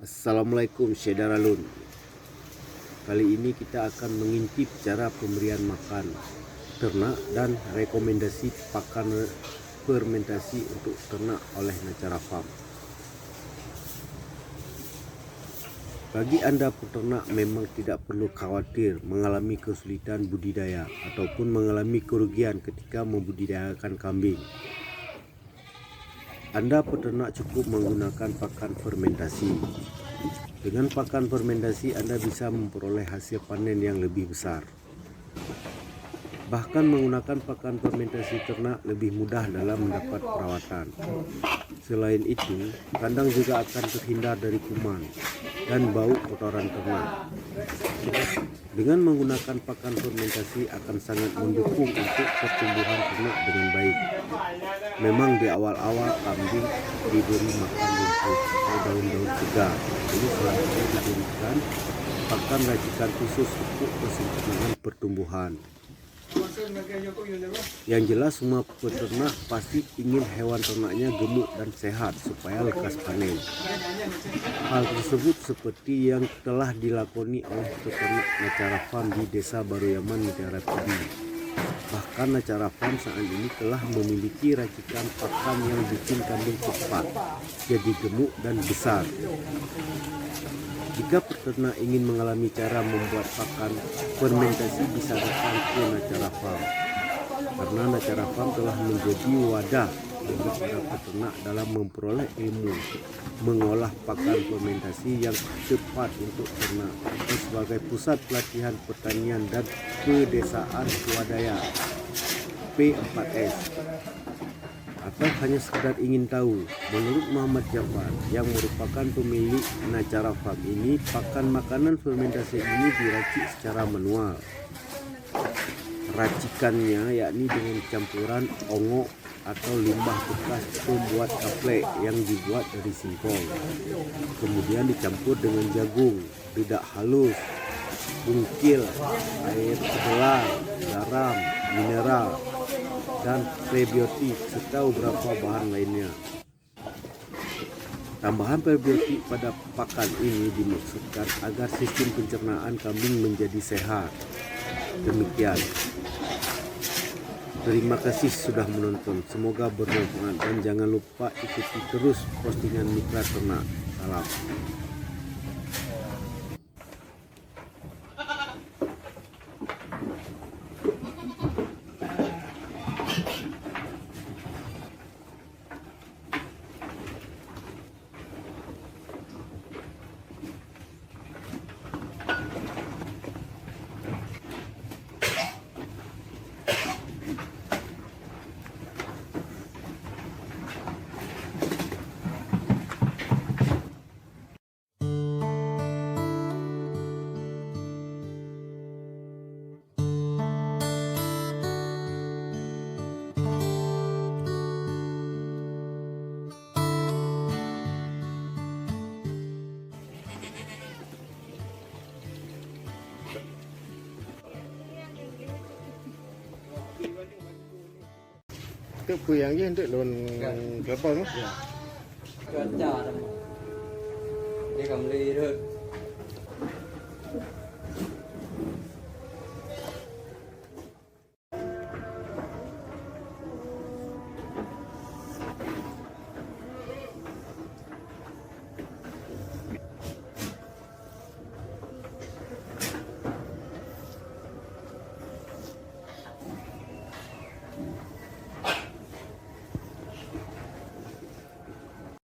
Assalamualaikum Syederalun. Kali ini kita akan mengintip cara pemberian makan ternak dan rekomendasi pakan fermentasi untuk ternak oleh Nacara Farm. Bagi Anda peternak memang tidak perlu khawatir mengalami kesulitan budidaya ataupun mengalami kerugian ketika membudidayakan kambing. Anda peternak cukup menggunakan pakan fermentasi. Dengan pakan fermentasi Anda bisa memperoleh hasil panen yang lebih besar. Bahkan menggunakan pakan fermentasi ternak lebih mudah dalam mendapat perawatan. Selain itu, kandang juga akan terhindar dari kuman dan bau kotoran ternak. Dengan menggunakan pakan fermentasi akan sangat mendukung untuk pertumbuhan ternak dengan baik. Memang di awal-awal kambing diberi makan rumput atau daun-daun segar. Ini selanjutnya diberikan pakan racikan khusus untuk kesempurnaan pertumbuhan. Yang jelas semua peternak pasti ingin hewan ternaknya gemuk dan sehat supaya lekas panen. Hal tersebut seperti yang telah dilakoni oleh peternak Nacara Farm di Desa Baruyaman, Negara Pidi. Bahkan Nacara Farm saat ini telah memiliki racikan pakan yang bikin kambing cepat jadi gemuk dan besar. Jika peternak ingin mengalami cara membuat pakan fermentasi, bisa datang ke Nacara Farm. Karena Nacara Farm telah menjadi wadah bagi para peternak dalam memperoleh ilmu mengolah pakan fermentasi yang tepat untuk ternak, atau sebagai pusat pelatihan pertanian dan pedesaan swadaya P4S. Atau hanya sekedar ingin tahu, menurut Muhammad Jafar yang merupakan pemilik Nacara Farm ini, pakan makanan fermentasi ini diracik secara manual. Racikannya yakni dengan campuran ongok atau limbah bekas pembuat kaplek yang dibuat dari singkong. Kemudian dicampur dengan jagung, dedak halus, bungkil, air kedelai, garam, mineral, dan prebiotik serta beberapa bahan lainnya. Tambahan prebiotik pada pakan ini dimaksudkan agar sistem pencernaan kambing menjadi sehat. Demikian. Terima kasih sudah menonton. Semoga bermanfaat dan jangan lupa ikuti terus postingan Mitra Ternak. Salam. Itu yang je untuk lon kelapa tu. Cuaca dah. Dia kamli tu.